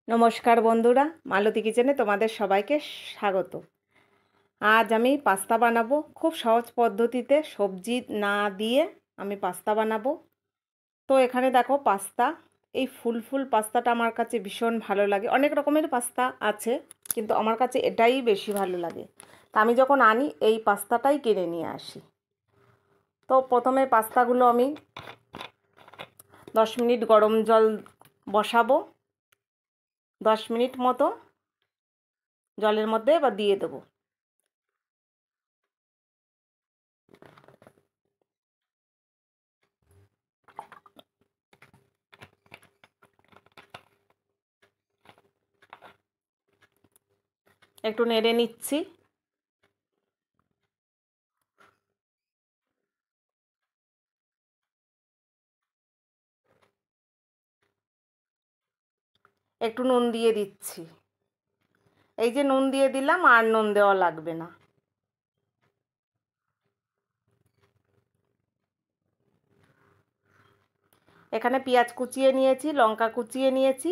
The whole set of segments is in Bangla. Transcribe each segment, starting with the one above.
নমস্কার বন্ধুরা, মালতী কিচেনে তোমাদের সবাইকে স্বাগত। আজ আমি পাস্তা বানাবো খুব সহজ পদ্ধতিতে, সবজি না দিয়ে আমি পাস্তা বানাবো। তো এখানে দেখো পাস্তা, এই ফুল পাস্তাটা আমার কাছে ভীষণ ভালো লাগে। অনেক রকমের পাস্তা আছে, কিন্তু আমার কাছে এটাই বেশি ভালো লাগে। তা আমি যখন আনি এই পাস্তাটাই কিনে নিয়ে আসি। তো প্রথমে পাস্তাগুলো আমি 10 মিনিট গরম জল বসাবো। 10 মিনিট মতো জলের মধ্যে এবার দিয়ে দেবো। একটু নেড়ে নিচ্ছি। একটু নুন দিয়ে দিচ্ছি। এই যে নুন দিয়ে দিলাম, আর নুন দেওয়া লাগবে না। এখানে পেঁয়াজ কুচিয়ে নিয়েছি, লঙ্কা কুচিয়ে নিয়েছি,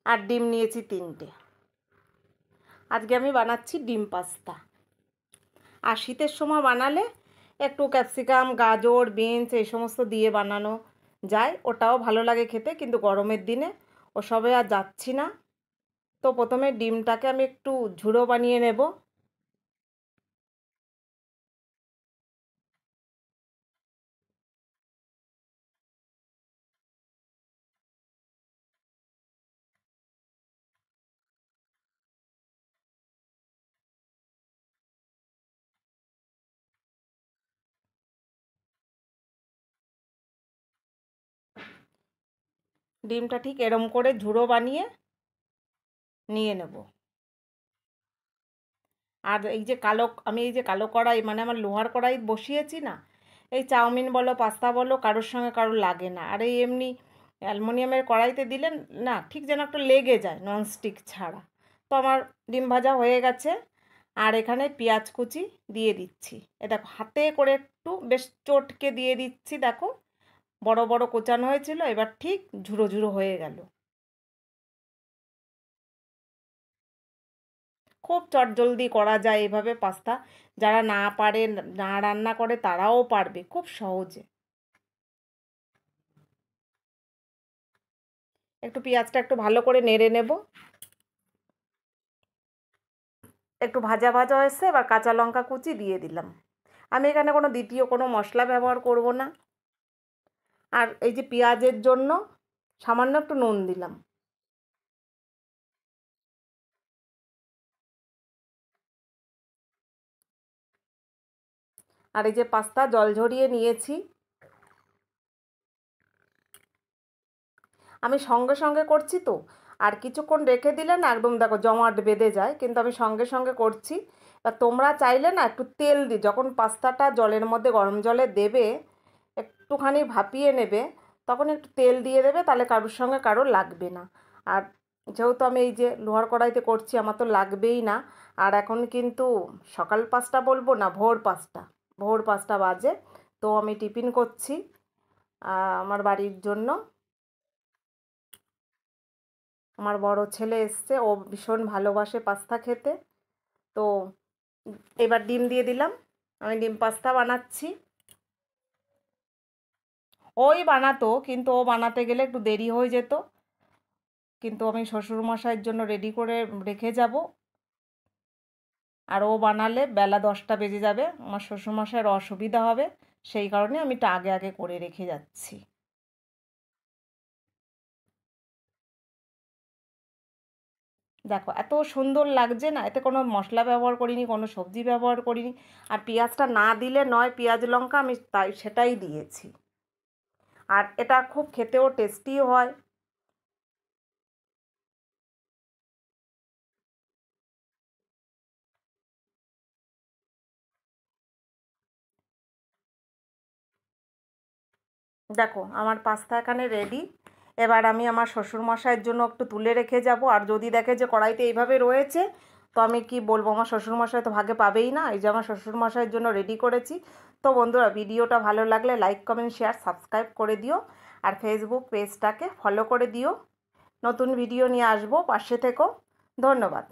আর ডিম নিয়েছি 3টে। আজকে আমি বানাচ্ছি ডিম পাস্তা। আর শীতের সময় বানালে একটু ক্যাপসিকাম, গাজর, বিনস এই সমস্ত দিয়ে বানানো যায়, ওটাও ভালো লাগে খেতে। কিন্তু গরমের দিনে ওসবে আর যাচ্ছি না। তো প্রথমে ডিমটাকে আমি একটু ঝুড়ো বানিয়ে নেব। ডিমটা ঠিক এরম করে ঝুড়ো বানিয়ে নিয়ে নেব। আর আমি এই যে কালো কড়াই, মানে আমার লোহার কড়াই বসিয়েছি না, এই চাউমিন বলো, পাস্তা বলো, কারোর সঙ্গে কারোর লাগে না। আর এই এমনি অ্যালুমিনিয়ামের কড়াইতে দিলে না, ঠিক যেন একটু লেগে যায় ননস্টিক ছাড়া। তো আমার ডিম ভাজা হয়ে গেছে। আর এখানে পেঁয়াজ কুচি দিয়ে দিচ্ছি। এ দেখো, হাতে করে একটু বেশ চটকে দিয়ে দিচ্ছি। দেখো, বড় বড় কোচানো হয়েছিল, এবার ঠিক ঝুড়ো ঝুড়ো হয়ে গেল। খুব চটজলদি করা যায় এভাবে পাস্তা। যারা না পারে, না রান্না করে, তারাও পারবে খুব সহজে। একটু পেঁয়াজটা একটু ভালো করে নেড়ে নেব। একটু ভাজা ভাজা হয়েছে, এবার কাঁচা লঙ্কা কুচি দিয়ে দিলাম। আমি এখানে কোনো দ্বিতীয় কোনো মশলা ব্যবহার করব না। আর এই যে পেঁয়াজের জন্য সামান্য একটু নুন দিলাম। আর এই যে পাস্তা জল ঝরিয়ে নিয়েছি। আমি সঙ্গে সঙ্গে করছি তো, আর কিছুক্ষণ রেখে দিলে না একদম দেখো জমাট বেঁধে যায়, কিন্তু আমি সঙ্গে সঙ্গে করছি। তা তোমরা চাইলে না একটু তেল যখন পাস্তাটা জলের মধ্যে গরম জলে দেবে, একটুখানি ভাপিয়ে নেবে, তখন একটু তেল দিয়ে দেবে, তাহলে কারোর সঙ্গে কারোর লাগবে না। আর যেহেতু আমি এই যে লোহার কড়াইতে করছি, আমার তো লাগবেই না। আর এখন কিন্তু সকাল 5টা বলবো না, ভোর 5টা বাজে। তো আমি টিফিন করছি আমার বাড়ির জন্য। আমার বড় ছেলে এসছে, ও ভীষণ ভালোবাসে পাস্তা খেতে। তো এবার ডিম দিয়ে দিলাম। আমি ডিম পাস্তা বানাচ্ছি। ওই বানাতো, কিন্তু ও বানাতে গেলে একটু দেরি হয়ে যেত। কিন্তু আমি শ্বশুরমশাইয়ের জন্য রেডি করে রেখে যাব। আর ও বানালে বেলা 10টা বেজে যাবে, আমার শ্বশুরমশাইয়ের অসুবিধা হবে। সেই কারণে আমি একটু আগে আগে করে রেখে যাচ্ছি। দেখো এত সুন্দর লাগছে না, এতে কোনো মশলা ব্যবহার করিনি, কোনো সবজি ব্যবহার করিনি। আর পেঁয়াজটা না দিলে নয়, পেঁয়াজ লঙ্কা আমি তাই সেটাই দিয়েছি। আর এটা খুব খেতেও টেস্টিও হয়। দেখো আমার পাস্তা এখানে রেডি। এবার আমি আমার শ্বশুরমশাইয়ের জন্য একটু তুলে রেখে যাব। আর যদি দেখে যে কড়াইতে এইভাবে রয়েছে, তো আমি কি বলবো, আমার শ্বশুরমশাই তো ভাগে পাবেই না। এই যে আমার শ্বশুরমশাইয়ের জন্য রেডি করেছি। তো বন্ধুরা, ভিডিওটা ভালো লাগলে লাইক, কমেন্ট, শেয়ার, সাবস্ক্রাইব করে দিও। আর ফেসবুক পেজটাকে ফলো করে দিও। নতুন ভিডিও নিয়ে আসবো, পাশে থেকো। ধন্যবাদ।